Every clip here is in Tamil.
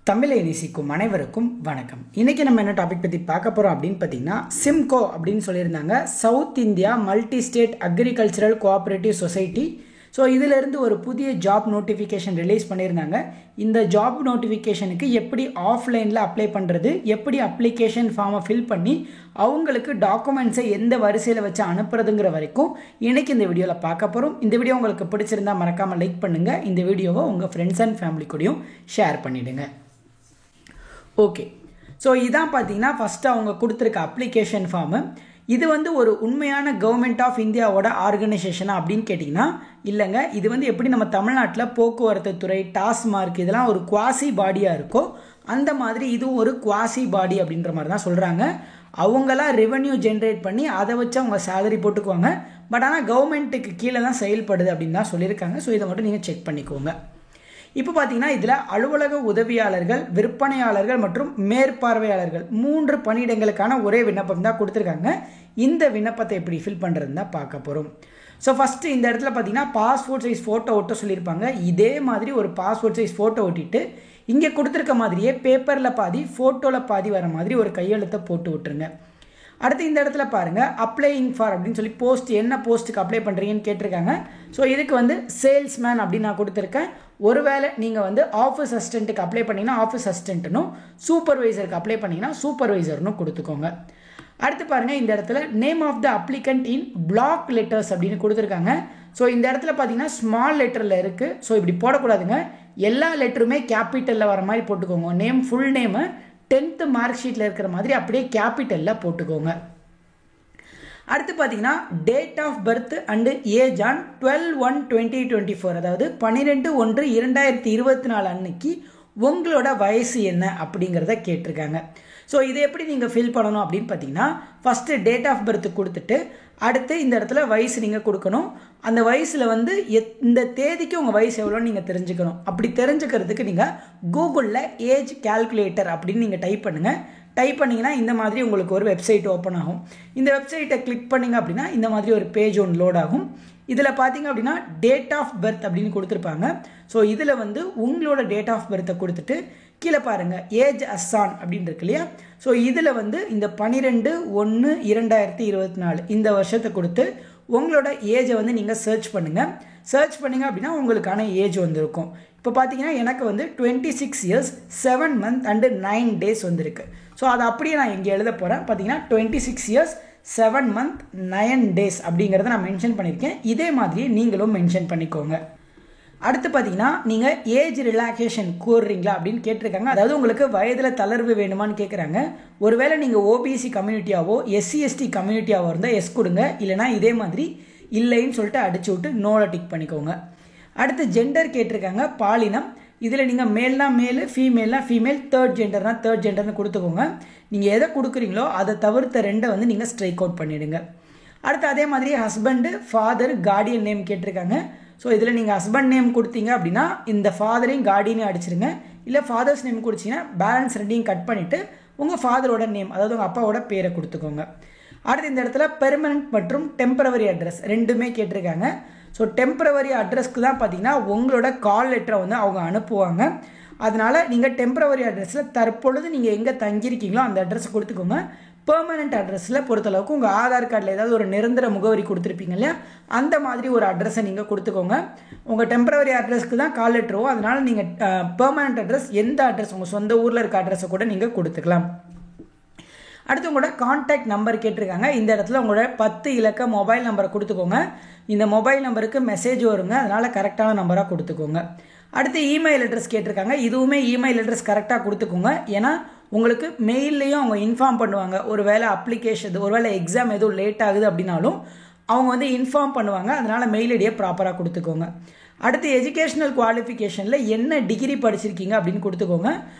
தமிழை நேசிக்கும் அனைவருக்கும் வணக்கம். இன்றைக்கி நம்ம என்ன டாபிக் பற்றி பார்க்க போகிறோம் அப்படின்னு பார்த்தீங்கன்னா, சிம்கோ அப்படின்னு சொல்லியிருந்தாங்க, south India multi state agricultural cooperative society. So இதிலிருந்து ஒரு புதிய ஜாப் நோட்டிஃபிகேஷன் ரிலீஸ் பண்ணியிருந்தாங்க. இந்த ஜாப் நோட்டிஃபிகேஷனுக்கு எப்படி ஆஃப்லைனில் அப்ளை பண்ணுறது, எப்படி அப்ளிகேஷன் ஃபார்மை ஃபில் பண்ணி அவங்களுக்கு டாக்குமெண்ட்ஸை எந்த வரிசையில் வச்சு அனுப்புறதுங்கிற வரைக்கும் இன்றைக்கி இந்த வீடியோவில் பார்க்க போகிறோம். இந்த வீடியோ உங்களுக்கு பிடிச்சிருந்தா மறக்காமல் லைக் பண்ணுங்கள். இந்த வீடியோவை உங்கள் ஃப்ரெண்ட்ஸ் அண்ட் ஃபேமிலி கூடயும் ஷேர் பண்ணிவிடுங்க. ஓகே, ஸோ இதான் பார்த்தீங்கன்னா ஃபஸ்ட்டு அவங்க கொடுத்துருக்க அப்ளிகேஷன் ஃபார்மு. இது ஒரு உண்மையான கவர்மெண்ட் ஆஃப் இந்தியாவோட ஆர்கனைசேஷனா அப்படின்னு கேட்டிங்கன்னா இல்லைங்க. இது எப்படி நம்ம தமிழ்நாட்டில் போக்குவரத்து துறை, டாஸ்மார்க் இதெல்லாம் ஒரு குவாசி பாடியாக இருக்கோ அந்த மாதிரி இதுவும் ஒரு குவாசி பாடி அப்படின்ற மாதிரி தான் சொல்கிறாங்க. அவங்களாம் ரெவென்யூ ஜென்ரேட் பண்ணி அதை வச்சு அவங்க சேலரி போட்டுக்குவாங்க. பட் ஆனால் கவர்மெண்ட்டுக்கு கீழே தான் செயல்படுது அப்படின்னு தான் சொல்லியிருக்காங்க. ஸோ இதை மட்டும் நீங்கள் செக் பண்ணிக்கோங்க. இப்போ பார்த்தீங்கன்னா இதில் அலுவலக உதவியாளர்கள், விற்பனையாளர்கள் மற்றும் மேற்பார்வையாளர்கள் 3 பணியிடங்களுக்கான ஒரே விண்ணப்பம் தான் கொடுத்துருக்காங்க. இந்த விண்ணப்பத்தை எப்படி ஃபில் பண்ணுறதுன்னு தான் பார்க்க போகிறோம். ஸோ ஃபஸ்ட்டு இந்த இடத்துல பார்த்தீங்கன்னா பாஸ்போர்ட் சைஸ் ஃபோட்டோ ஒட்ட சொல்லியிருப்பாங்க. இதே மாதிரி ஒரு பாஸ்போர்ட் சைஸ் ஃபோட்டோ ஒட்டிட்டு இங்கே கொடுத்துருக்க மாதிரியே பேப்பரில் பாதி ஃபோட்டோவில் பாதி வர மாதிரி ஒரு கையெழுத்தை போட்டு விட்டுருங்க. அடுத்து இந்த இடத்துல பாருங்கள், அப்ளையிங் ஃபார் அப்படின்னு சொல்லி போஸ்ட், என்ன போஸ்ட்டுக்கு அப்ளை பண்ணுறீங்கன்னு கேட்டிருக்காங்க. ஸோ இதுக்கு சேல்ஸ்மேன் அப்படின்னு நான் கொடுத்துருக்கேன். ஒருவேளை நீங்கள் ஆஃபீஸ் அசிஸ்டண்ட்டுக்கு அப்ளை பண்ணிங்கன்னா ஆஃபீஸ் அசிஸ்டண்ட்டுனும், சூப்பர்வைசருக்கு அப்ளை பண்ணிங்கன்னா சூப்பர்வைசர்னு கொடுத்துக்கோங்க. அடுத்து பாருங்கள், இந்த இடத்துல name of the applicant in block letters அப்படின்னு கொடுத்துருக்காங்க. ஸோ இந்த இடத்துல பார்த்தீங்கன்னா ஸ்மால் லெட்டரில் இருக்குது. ஸோ இப்படி போடக்கூடாதுங்க, எல்லா லெட்டருமே கேபிட்டலில் வர மாதிரி போட்டுக்கோங்க. Name full name 10th mark ஷீட்டில் இருக்கிற மாதிரி அப்படியே கேபிட்டலில் போட்டுக்கோங்க. அடுத்து பார்த்தீங்கன்னா date of birth and age on 12/1/2024, அதாவது 12/1/2024 அன்னைக்கு உங்களோட வயசு என்ன அப்படிங்கிறத கேட்டிருக்காங்க. ஸோ இதை எப்படி நீங்கள் ஃபில் பண்ணணும் அப்படின்னு பார்த்தீங்கன்னா, ஃபஸ்ட்டு டேட் ஆஃப் பர்த் கொடுத்துட்டு அடுத்து இந்த இடத்துல வயசு நீங்கள் கொடுக்கணும். அந்த வயசில் இந்த தேதிக்கு உங்கள் வயசு எவ்வளோன்னு நீங்கள் தெரிஞ்சுக்கணும். அப்படி தெரிஞ்சுக்கிறதுக்கு நீங்கள் கூகுளில் ஏஜ் கால்குலேட்டர் அப்படின்னு நீங்கள் டைப் பண்ணுங்கள். டைப் பண்ணிங்கன்னா இந்த மாதிரி உங்களுக்கு ஒரு வெப்சைட் ஓப்பன் ஆகும். இந்த வெப்சைட்டை கிளிக் பண்ணிங்க அப்படின்னா இந்த மாதிரி ஒரு பேஜ் ஒன்று லோட் ஆகும். இதில் பார்த்தீங்க அப்படின்னா டேட் ஆஃப் பர்த் அப்படின்னு கொடுத்துருப்பாங்க. ஸோ இதில் உங்களோட டேட் ஆஃப் பர்த்தை கொடுத்துட்டு கீழே பாருங்கள் ஏஜ் அஸ்ஸான் அப்படின்னு இருக்கு இல்லையா. ஸோ இதில் இந்த 12/1/2024 இந்த வருஷத்தை கொடுத்து உங்களோட ஏஜை நீங்கள் சர்ச் பண்ணுங்கள். சர்ச் பண்ணிங்க அப்படின்னா உங்களுக்கான ஏஜ் வந்திருக்கும். இப்போ பார்த்தீங்கன்னா எனக்கு 26 years 7 months and 9 days வந்திருக்கு. ஸோ அதை அப்படியே நான் இங்கே எழுத போகிறேன். பார்த்தீங்கன்னா 26 years 7 months 9 days அப்படிங்கிறத நான் மென்ஷன் பண்ணியிருக்கேன். இதே மாதிரி நீங்களும் மென்ஷன் பண்ணிக்கோங்க. அடுத்து பார்த்தீங்கன்னா நீங்கள் ஏஜ் ரிலாக்ஸேஷன் கோருறீங்களா அப்படின்னு கேட்டிருக்காங்க. அதாவது உங்களுக்கு வயதில் தளர்வு வேணுமான்னு கேட்குறாங்க. ஒருவேளை நீங்கள் ஓபிசி கம்யூனிட்டியாவோ SC/ST கம்யூனிட்டியாவோ இருந்தால் எஸ் கொடுங்க. இல்லைனா இதே மாதிரி இல்லைன்னு சொல்லிட்டு அடிச்சு விட்டு நோல டிக் பண்ணிக்கோங்க. அடுத்து ஜெண்டர் கேட்டிருக்காங்க, பாலினம். இதில் நீங்கள் மேல்னா மேலு, ஃபீமேல்னா ஃபீமேல், தேர்ட் ஜெண்டர்னா தேர்ட் ஜெண்டர்னு கொடுத்துக்கோங்க. நீங்கள் எதை கொடுக்குறீங்களோ அதை தவிர்த்த 2 நீங்கள் ஸ்ட்ரைக் அவுட் பண்ணிவிடுங்க. அடுத்து அதே மாதிரி ஹஸ்பண்டு, ஃபாதர், கார்டியன் நேம் கேட்டிருக்காங்க. ஸோ இதில் நீங்கள் ஹஸ்பண்ட் நேம் கொடுத்தீங்க அப்படின்னா இந்த ஃபாதரையும் கார்டியனையும் அடிச்சிருங்க. இல்லை ஃபாதர்ஸ் நேம் கொடுத்தீங்கன்னா பேலன்ஸ் 2 கட் பண்ணிவிட்டு உங்கள் ஃபாதரோட நேம், அதாவது உங்கள் அப்பாவோட பேரை கொடுத்துக்கோங்க. அடுத்து இந்த இடத்துல பெர்மனன்ட் மற்றும் டெம்பரவரி அட்ரஸ் 2மே கேட்டிருக்காங்க. ஸோ டெம்பரவரி அட்ரஸ்க்கு தான் பார்த்தீங்கன்னா உங்களோட கால் லெட்டரை அவங்க அனுப்புவாங்க. அதனால் நீங்கள் டெம்பரவரி அட்ரஸில் தற்பொழுது நீங்கள் எங்கே தங்கியிருக்கீங்களோ அந்த அட்ரஸை கொடுத்துக்கோங்க. பெர்மனன்ட் அட்ரஸில் பொறுத்தளவுக்கு உங்கள் ஆதார் கார்டில் ஏதாவது ஒரு நிரந்தர முகவரி கொடுத்துருப்பீங்க இல்லையா, அந்த மாதிரி ஒரு அட்ரஸை நீங்கள் கொடுத்துக்கோங்க. உங்கள் டெம்பரவரி அட்ரஸ்க்கு தான் கால் லெட்டரோ, அதனால் நீங்கள் பெர்மனன்ட் அட்ரஸ் எந்த அட்ரஸ் உங்கள் சொந்த ஊரில் இருக்க அட்ரஸை கூட நீங்கள் கொடுத்துக்கலாம். அடுத்து உங்களோட கான்டாக்ட் நம்பர் கேட்டிருக்காங்க. இந்த இடத்துல உங்களோட 10 இலக்க மொபைல் நம்பரை கொடுத்துக்கோங்க. இந்த மொபைல் நம்பருக்கு மெசேஜ் வருங்க, அதனால் கரெக்டான நம்பராக கொடுத்துக்கோங்க. அடுத்து இமெயில் அட்ரஸ் கேட்டிருக்காங்க. இதுவுமே இமெயில் அட்ரஸ் கரெக்டாக கொடுத்துக்கோங்க. ஏன்னா உங்களுக்கு மெயில்லையும் அவங்க இன்ஃபார்ம் பண்ணுவாங்க. ஒருவேளை அப்ளிகேஷன், ஒருவேளை எக்ஸாம் எதுவும் லேட் ஆகுது அப்படின்னாலும் அவங்க இன்ஃபார்ம் பண்ணுவாங்க. அதனால் மெயில் ஐடியை ப்ராப்பராக கொடுத்துக்கோங்க. அடுத்து எஜுகேஷனல் குவாலிஃபிகேஷனில் என்ன டிகிரி படிச்சிருக்கீங்க அப்படின்னு கொடுத்துக்கோங்க.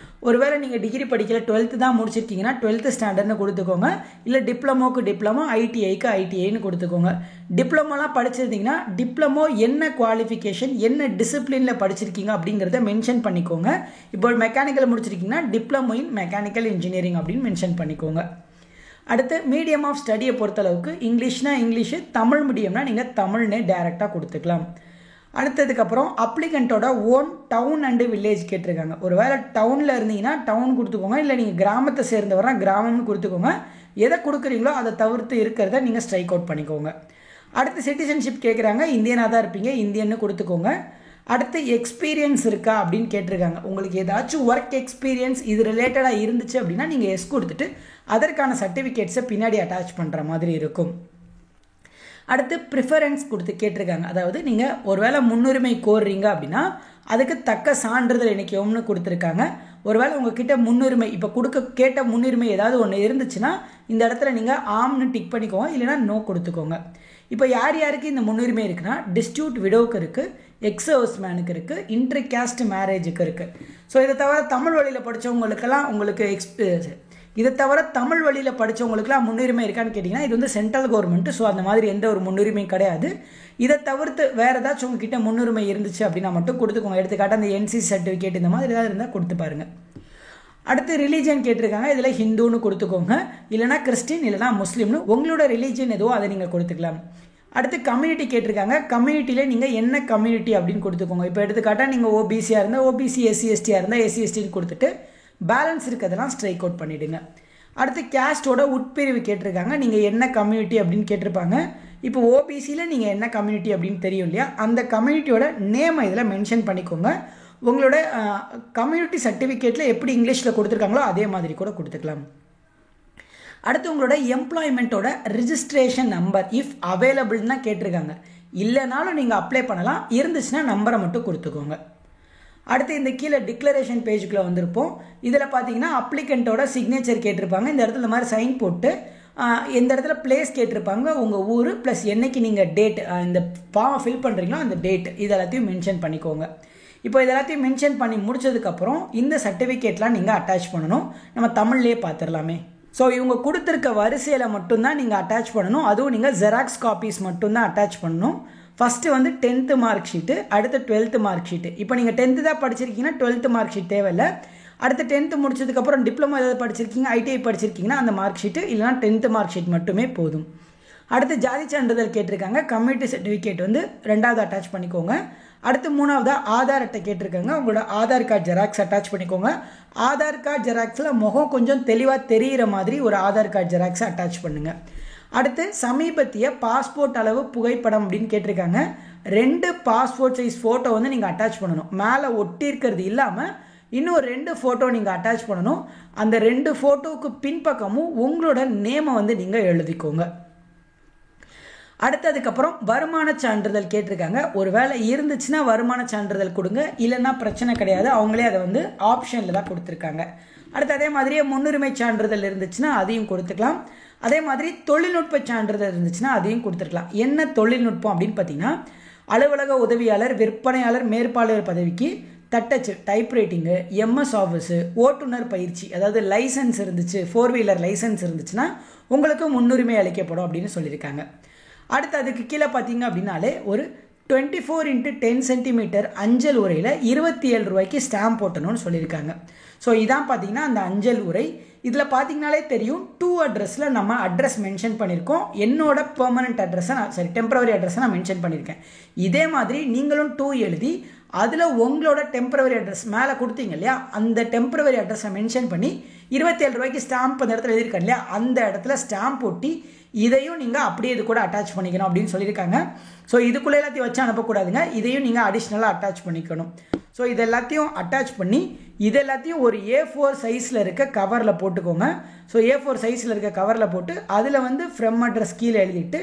ஒருவேளை நீங்கள் டிகிரி படிக்கல 12th தான் முடிச்சிருக்கீங்கன்னா 12th ஸ்டாண்டர்ட்னு கொடுத்துக்கோங்க. இல்லை டிப்ளமோக்கு டிப்ளமோ, ஐடிஐக்கு ஐடிஐன்னு கொடுத்துக்கோங்க. டிப்ளமோலாம் படிச்சிருந்தீங்கன்னா டிப்ளமோ என்ன குவாலிஃபிகேஷன், என்ன டிசிப்ளினில் படிச்சிருக்கீங்க அப்படிங்கிறத மென்ஷன் பண்ணிக்கோங்க. இப்போ மெக்கானிக்கல் முடிச்சிருக்கீங்கன்னா டிப்ளமோ இன் மெக்கானிக்கல் இன்ஜினியரிங் அப்படின்னு மென்ஷன் பண்ணிக்கோங்க. அடுத்து மீடியம் ஆஃப் ஸ்டடியை பொறுத்தளவுக்கு இங்கிலீஷ்னா இங்கிலீஷு, தமிழ் மீடியம்னா நீங்கள் தமிழ்னே டைரெக்டாக கொடுத்துக்கலாம். அடுத்ததுக்கப்புறம் அப்ளிகண்ட்டோட ஓன் டவுன் அண்டு வில்லேஜ் கேட்டிருக்காங்க. ஒரு வேளை டவுனில் இருந்தீங்கன்னா டவுன் கொடுத்துக்கோங்க, இல்லை நீங்கள் கிராமத்தை சேர்ந்தவரா கிராமம்னு கொடுத்துக்கோங்க. எதை கொடுக்குறீங்களோ அதை தவிர்த்து இருக்கிறத நீங்கள் ஸ்ட்ரைக் அவுட் பண்ணிக்கோங்க. அடுத்து சிட்டிசன்ஷிப் கேட்குறாங்க, இந்தியனாக தான் இருப்பீங்க, இந்தியன்னு கொடுத்துக்கோங்க. அடுத்து எக்ஸ்பீரியன்ஸ் இருக்கா அப்படின்னு கேட்டிருக்காங்க. உங்களுக்கு ஏதாச்சும் ஒர்க் எக்ஸ்பீரியன்ஸ் இது ரிலேட்டடாக இருந்துச்சு அப்படின்னா நீங்கள் எஸ் கொடுத்துட்டு அதற்கான சர்டிஃபிகேட்ஸை பின்னாடி அட்டாச் பண்ணுற மாதிரி இருக்கும். அடுத்து ப்ரிஃபரன்ஸ் கொடுத்து கேட்டிருக்காங்க. அதாவது நீங்கள் ஒருவேளை முன்னுரிமை கோர்றீங்க அப்படின்னா அதுக்கு தக்க சான்றிதழ் இணைக்கவும்னு கொடுத்துருக்காங்க. ஒருவேளை உங்ககிட்ட முன்னுரிமை இப்போ கேட்ட முன்னுரிமை ஏதாவது ஒன்று இருந்துச்சுன்னா இந்த இடத்துல நீங்கள் ஆம்னு டிக் பண்ணிக்கோங்க, இல்லைனா நோ கொடுத்துக்கோங்க. இப்போ யார் யாருக்கு இந்த முன்னுரிமை இருக்குன்னா டிஸ்ட்ரிபியூட் விடோவுக்கு இருக்குது, எக்ஸ் சர்வீஸ் மேனுக்கு இருக்குது, இன்டர் கேஸ்ட் மேரேஜுக்கு இருக்குது. ஸோ இதை தவிர தமிழ் வழியில் படித்தவங்களுக்கெல்லாம் முன்னுரிமை இருக்கான்னு கேட்டிங்கன்னா இது வந்து சென்ட்ரல் கவர்மெண்ட்டு. ஸோ அந்த மாதிரி எந்த ஒரு முன்னுரிமையும் கிடையாது. இதை தவிர்த்து வேறு ஏதாச்சும் உங்ககிட்ட முன்னுரிமை இருந்துச்சு அப்படின்னா மட்டும் கொடுத்துக்கோங்க. எடுத்துக்காட்ட அந்த என்சி சர்டிஃபிகேட் இந்த மாதிரி ஏதாவது இருந்தால் கொடுத்து பாருங்கள். அடுத்து ரிலீஜன் கேட்டிருக்காங்க. இதில் ஹிந்துன்னு கொடுத்துக்கோங்க, இல்லைனா கிறிஸ்டின், இல்லைனா முஸ்லீம்னு உங்களோட ரிலீஜன் எதுவோ அதை நீங்கள் கொடுத்துக்கலாம். அடுத்து கம்யூனிட்டி கேட்டிருக்காங்க. கம்யூனிட்டியில் நீங்கள் என்ன கம்யூனிட்டி அப்படின்னு கொடுத்துக்கோங்க. இப்போ எடுத்துக்காட்டால் நீங்கள் ஓபிசியாக இருந்தால் ஓபிசி, எஸ்சி எஸ்டியாக இருந்தால் எஸ்சி எஸ்டின்னு கொடுத்துட்டு பேலன்ஸ் இருக்கிறதெல்லாம் ஸ்ட்ரைக் அவுட் பண்ணிவிடுங்க. அடுத்து கேஸ்டோட உட்பிரிவு கேட்டிருக்காங்க. நீங்கள் என்ன கம்யூனிட்டி அப்படின்னு கேட்டிருப்பாங்க. இப்போ ஓபிசியில் நீங்கள் என்ன கம்யூனிட்டி அப்படின்னு தெரியும் இல்லையா, அந்த கம்யூனிட்டியோட நேமை இதில் மென்ஷன் பண்ணிக்கோங்க. உங்களோட கம்யூனிட்டி சர்டிஃபிகேட்டில் எப்படி இங்கிலீஷில் கொடுத்துருக்காங்களோ அதே மாதிரி கூட கொடுத்துக்கலாம். அடுத்து உங்களோட எம்ப்ளாய்மெண்ட்டோட ரிஜிஸ்ட்ரேஷன் நம்பர் இஃப் அவைலபிள்னா கேட்டிருக்காங்க. இல்லைனாலும் நீங்கள் அப்ளை பண்ணலாம், இருந்துச்சுன்னா நம்பரை மட்டும் கொடுத்துக்கோங்க. அடுத்து இந்த கீழே டிக்ளரேஷன் பேஜுக்குள்ளே வந்திருப்போம். இதில் பார்த்தீங்கன்னா அப்ளிகண்ட்டோட சிக்னேச்சர் கேட்டிருப்பாங்க. இந்த இடத்துல இந்த மாதிரி சைன் போட்டு இந்த இடத்துல பிளேஸ் கேட்டிருப்பாங்க, உங்கள் ஊர் ப்ளஸ் என்னைக்கு நீங்கள் டேட் இந்த ஃபார்மை ஃபில் பண்ணுறீங்களோ அந்த டேட் இது எல்லாத்தையும் மென்ஷன் பண்ணிக்கோங்க. இப்போ இது எல்லாத்தையும் மென்ஷன் பண்ணி முடிச்சதுக்கப்புறம் இந்த சர்டிஃபிகேட்லாம் நீங்கள் அட்டாச் பண்ணணும். நம்ம தமிழ்லேயே பார்த்துடலாமே. ஸோ இவங்க கொடுத்துருக்க வரிசையில் மட்டும்தான் நீங்கள் அட்டாச் பண்ணணும். அதுவும் நீங்கள் ஜெராக்ஸ் காப்பீஸ் மட்டும்தான் அட்டாச் பண்ணணும். ஃபஸ்ட்டு வந்து 10th மார்க் ஷீட்டு, அடுத்து 12th மார்க் ஷீட்டு. இப்போ நீங்கள் 10th தான் படிச்சிருக்கீங்கன்னா 12th மார்க் ஷீட் தேவையில்லை. அடுத்து 10th முடிச்சதுக்கப்புறம் டிப்ளமோ ஏதாவது படிச்சிருக்கீங்க, ஐடிஐ படிச்சிருக்கீங்கன்னா அந்த மார்க் ஷீட்டு, இல்லைனா 10th மார்க் ஷீட் மட்டுமே போதும். அடுத்து ஜாதி சான்றிதழ் கேட்டிருக்காங்க. கம்யூனிட்டி சர்டிஃபிகேட் வந்து 2வது அட்டாச் பண்ணிக்கோங்க. அடுத்து 3வது ஆதார் அட்டை கேட்டிருக்காங்க. உங்களோட ஆதார் கார்டு ஜெராக்ஸ் அட்டாச் பண்ணிக்கோங்க. ஆதார் கார்டு ஜெராக்ஸில் முகம் கொஞ்சம் தெளிவாக தெரிகிற மாதிரி ஒரு ஆதார் கார்டு ஜெராக்ஸை அட்டாச் பண்ணுங்கள். அடுத்து சமீபத்திய பாஸ்போர்ட் அளவு புகைப்படம் அப்படின்னு கேட்டிருக்காங்க. 2 பாஸ்போர்ட் சைஸ் ஃபோட்டோ வந்து நீங்கள் அட்டாச் பண்ணணும். மேலே ஒட்டி இருக்கிறது இல்லாமல் இன்னும் 2 ஃபோட்டோ நீங்கள் அட்டாச் பண்ணணும். அந்த 2 ஃபோட்டோவுக்கு பின்பக்கமும் உங்களோட நேமை வந்து நீங்கள் எழுதிக்கோங்க. அடுத்ததுக்கப்புறம் வருமான சான்றிதழ் கேட்டிருக்காங்க. ஒரு வேளை இருந்துச்சுன்னா வருமான சான்றிதழ் கொடுங்க, இல்லைன்னா பிரச்சனை கிடையாது, அவங்களே அதை வந்து ஆப்ஷனில் தான் கொடுத்துருக்காங்க. அடுத்து அதே மாதிரியே முன்னுரிமை சான்றிதழ் இருந்துச்சுன்னா அதையும் கொடுத்துக்கலாம். அதே மாதிரி தொழில்நுட்ப சான்றிதழ் இருந்துச்சுன்னா அதையும் கொடுத்துருக்கலாம். என்ன தொழில்நுட்பம் அப்படின்னு பார்த்தீங்கன்னா அலுவலக உதவியாளர், விற்பனையாளர், மேற்பாளர் பதவிக்கு தட்டச்சு, டைப்ரைட்டிங்கு, எம்எஸ் ஆஃபீஸு, ஓட்டுநர் பயிற்சி, அதாவது லைசன்ஸ் இருந்துச்சு, 4 வீலர் லைசன்ஸ் இருந்துச்சுன்னா உங்களுக்கு முன்னுரிமை அளிக்கப்படும் அப்படின்னு சொல்லியிருக்காங்க. அடுத்து அதுக்கு கீழே பார்த்தீங்க அப்படின்னாலே ஒரு 24x10 சென்டிமீட்டர் அஞ்சல் உரையில் 27 ரூபாய்க்கு ஸ்டாம்ப் போட்டணும்னு சொல்லியிருக்காங்க. ஸோ இதான் பார்த்தீங்கன்னா அந்த அஞ்சல் உரை. இதில் பார்த்தீங்கனாலே தெரியும் 2 அட்ரஸில் நம்ம அட்ரஸ் மென்ஷன் பண்ணியிருக்கோம். என்னோட பெர்மனன்ட் அட்ரஸை டெம்பரவரி அட்ரஸை நான் மென்ஷன் பண்ணியிருக்கேன். இதே மாதிரி நீங்களும் 2 எழுதி அதில் உங்களோட டெம்பரவரி அட்ரஸ் மேலே கொடுத்தீங்க இல்லையா, அந்த டெம்பரவரி அட்ரஸை மென்ஷன் பண்ணி 27 ரூபாய்க்கு ஸ்டாம்ப் அந்த இடத்துல எழுதியிருக்கேன் இல்லையா, அந்த இடத்துல ஸ்டாம்ப் ஒட்டி இதையும் நீங்கள் அப்படியே இது கூட அட்டாச் பண்ணிக்கணும் அப்படின்னு சொல்லியிருக்காங்க. ஸோ இதுக்குள்ளே எல்லாத்தையும் வச்சு அனுப்பக்கூடாதுங்க, இதையும் நீங்கள் அடிஷ்னலாக அட்டாச் பண்ணிக்கணும். ஸோ இது எல்லாத்தையும் அட்டாச் பண்ணி இது எல்லாத்தையும் ஒரு A4 சைஸில் இருக்க கவரில் போட்டுக்கோங்க. ஸோ A4 சைஸில் இருக்க கவரில் போட்டு அதில் வந்து ஃப்ரம் அட்ரஸ் கீழே எழுதிட்டு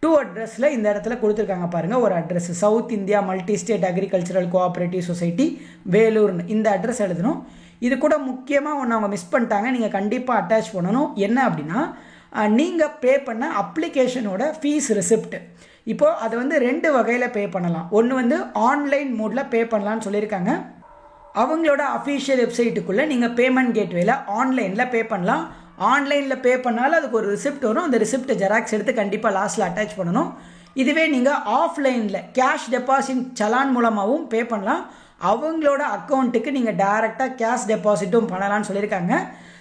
2 அட்ரஸில் இந்த இடத்துல கொடுத்துருக்காங்க பாருங்கள். ஒரு address south India multi state agricultural cooperative society வேலூர்னு இந்த அட்ரஸ் எழுதணும். இது கூட முக்கியமாக ஒன்று அவங்க மிஸ் பண்ணிட்டாங்க, நீங்கள் கண்டிப்பாக அட்டாச் பண்ணணும். என்ன அப்படின்னா நீங்கள் பே பண்ண அப்ளிகேஷனோட ஃபீஸ் ரிசிப்ட். இப்போது அதை வந்து 2 வகையில் பே பண்ணலாம். ஒன்று வந்து ஆன்லைன் மோடில் பே பண்ணலான்னு சொல்லியிருக்காங்க. அவங்களோட அஃபீஷியல் வெப்சைட்டுக்குள்ளே நீங்கள் பேமெண்ட் கேட்வேல ஆன்லைனில் பே பண்ணலாம். ஆன்லைனில் பே பண்ணாலும் அதுக்கு ஒரு ரிசிப்ட் வரும். அந்த ரிசிப்ட் ஜெராக்ஸ் எடுத்து கண்டிப்பாக லாஸ்ட்டில் அட்டாச் பண்ணணும். இதுவே நீங்கள் ஆஃப்லைனில் கேஷ் டெபாசிட் சலான் மூலமாகவும் பே பண்ணலாம். அவங்களோட அக்கௌண்ட்டுக்கு நீங்கள் டைரெக்டாக கேஷ் டெபாசிட்டும் பண்ணலாம்னு சொல்லியிருக்காங்க.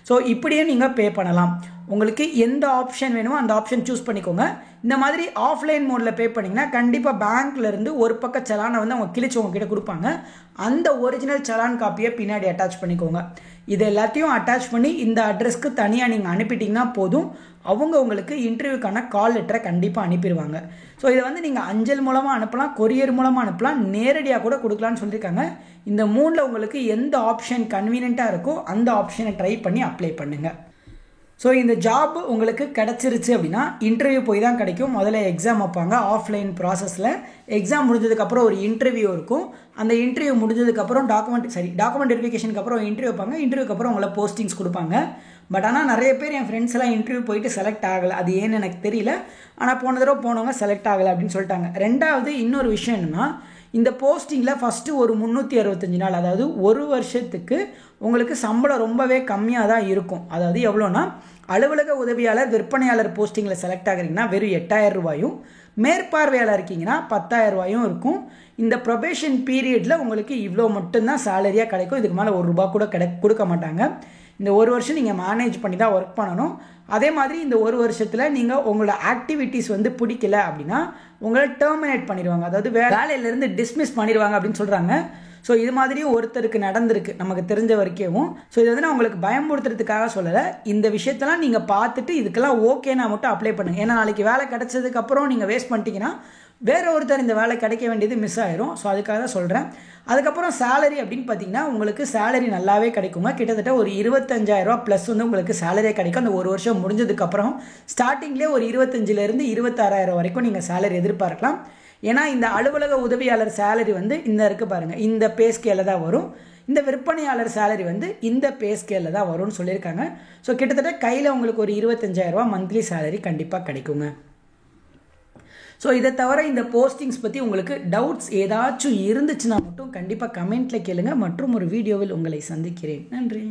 ஸோ இப்படியே நீங்கள் பே பண்ணலாம். உங்களுக்கு எந்த ஆப்ஷன் வேணுமோ அந்த ஆப்ஷன் சூஸ் பண்ணிக்கோங்க. இந்த மாதிரி ஆஃப்லைன் மோடில் பே பண்ணிங்கன்னா கண்டிப்பாக பேங்க்லேருந்து ஒரு பக்க சலானை வந்து அவங்க கிழிச்சு உங்ககிட்ட கொடுப்பாங்க. அந்த ஒரிஜினல் சலான் காப்பியை பின்னாடி அட்டாச் பண்ணிக்கோங்க. இது எல்லாத்தையும் அட்டாச் பண்ணி இந்த அட்ரஸ்க்கு தனியாக நீங்கள் அனுப்பிட்டீங்கன்னா போதும். அவங்க உங்களுக்கு இன்டர்வியூக்கான கால் லெட்டரை கண்டிப்பாக அனுப்பிடுவாங்க. ஸோ இதை வந்து நீங்கள் அஞ்சல் மூலமாக அனுப்பலாம், கொரியர் மூலமாக அனுப்பலாம், நேரடியாக கூட கொடுக்கலான்னு சொல்லியிருக்காங்க. இந்த மூணில் உங்களுக்கு எந்த ஆப்ஷன் கன்வீனியண்ட்டாக இருக்கோ அந்த ஆப்ஷனை ட்ரை பண்ணி அப்ளை பண்ணுங்கள். ஸோ இந்த ஜாப் உங்களுக்கு கிடச்சிருச்சு அப்படின்னா இன்டர்வியூ போய் தான் கிடைக்கும். முதல்ல எக்ஸாம் வைப்பாங்க ஆஃப்லைன் ப்ராசஸில். எக்ஸாம் முடிஞ்சதுக்கப்புறம் ஒரு இன்டர்வியூ இருக்கும். அந்த இன்டர்வியூ முடிஞ்சதுக்கப்புறம் டாக்குமெண்ட் வெரிஃபிகேஷனுக்கு அப்புறம் இன்டர்வியூ வைப்பாங்க. இன்டர்வியூக்கு அப்புறம் உங்களை போஸ்டிங்ஸ் கொடுப்பாங்க. பட் ஆனால் நிறைய பேர் என் ஃப்ரெண்ட்ஸ் எல்லாம் இன்டர்வியூ போயிட்டு செலக்ட் ஆகலை. அது ஏன்னு எனக்கு தெரியல. ஆனால் போன தடவை போனவங்க செலக்ட் ஆகலை அப்படின்னு சொல்லிட்டாங்க. ரெண்டாவது இன்னொரு விஷயம் என்னென்னா, இந்த போஸ்டிங்கில் ஃபஸ்ட்டு ஒரு 365 நாள், அதாவது ஒரு வருஷத்துக்கு உங்களுக்கு சம்பளம் ரொம்பவே கம்மியாக தான் இருக்கும். அதாவது எவ்வளோனா, அலுவலக உதவியாளர் விற்பனையாளர் போஸ்டிங்கில் செலக்ட் ஆகிறீங்கன்னா வெறும் 8000 ரூபாயும், மேற்பார்வையாளர் இருக்கீங்கன்னா 10,000 ரூபாயும் இருக்கும். இந்த ப்ரொபேஷன் பீரியடில் உங்களுக்கு இவ்வளோ மட்டும்தான் சேலரியாக கிடைக்கும். இதுக்கு மேலே ₹1 கூட கொடுக்க மாட்டாங்க. இந்த ஒரு வருஷம் நீங்கள் மேனேஜ் பண்ணி தான் ஒர்க் பண்ணணும். அதே மாதிரி இந்த ஒரு வருஷத்தில் நீங்கள் உங்களோட ஆக்டிவிட்டீஸ் வந்து பிடிக்கல அப்படின்னா உங்களை டெர்மினேட் பண்ணிடுவாங்க. அதாவது வேலையிலேருந்து டிஸ்மிஸ் பண்ணிடுவாங்க அப்படின்னு சொல்கிறாங்க. ஸோ இது மாதிரியும் ஒருத்தருக்கு நடந்திருக்கு நமக்கு தெரிஞ்ச வரைக்கும். ஸோ இது வந்து நான் உங்களுக்கு பயமுறுத்துறதுக்காக சொல்லலை. இந்த விஷயத்தெல்லாம் நீங்கள் பார்த்துட்டு இதுக்கெல்லாம் ஓகேனா மட்டும் அப்ளை பண்ணுங்கள். ஏன்னா நாளைக்கு வேலை கிடைச்சதுக்கப்புறம் நீங்கள் வேஸ்ட் பண்ணிட்டீங்கன்னா வேறு ஒருத்தர் இந்த வேலை கிடைக்க வேண்டியது மிஸ் ஆயிரும். ஸோ அதுக்காக தான் சொல்கிறேன். அதுக்கப்புறம் சேலரி அப்படின்னு பார்த்தீங்கன்னா உங்களுக்கு சேலரி நல்லாவே கிடைக்குங்க. கிட்டத்தட்ட ஒரு 25,000 ப்ளஸ் வந்து உங்களுக்கு சேலரியே கிடைக்கும். அந்த ஒரு வருஷம் முடிஞ்சதுக்கப்புறம் ஸ்டார்டிங்லேயே ஒரு 25,000 26,000 வரைக்கும் நீங்கள் சேலரி எதிர்பார்க்கலாம். ஏன்னா இந்த அலுவலக உதவியாளர் சேலரி வந்து இந்த இருக்குது பாருங்கள், இந்த பே ஸ்கேலில் தான் வரும். இந்த விற்பனையாளர் சேலரி வந்து இந்த பே ஸ்கேலில் தான் வரும்னு சொல்லியிருக்காங்க. ஸோ கிட்டத்தட்ட கையில் உங்களுக்கு ஒரு 25,000 மந்த்லி சேலரி கண்டிப்பாக கிடைக்குங்க. ஸோ இதை தவிர இந்த போஸ்டிங்ஸ் பற்றி உங்களுக்கு டவுட்ஸ் ஏதாச்சும் இருந்துச்சுன்னா மட்டும் கண்டிப்பாக கமெண்ட்டில் கேளுங்க. மற்றும் ஒரு வீடியோவில் உங்களை சந்திக்கிறேன். நன்றி.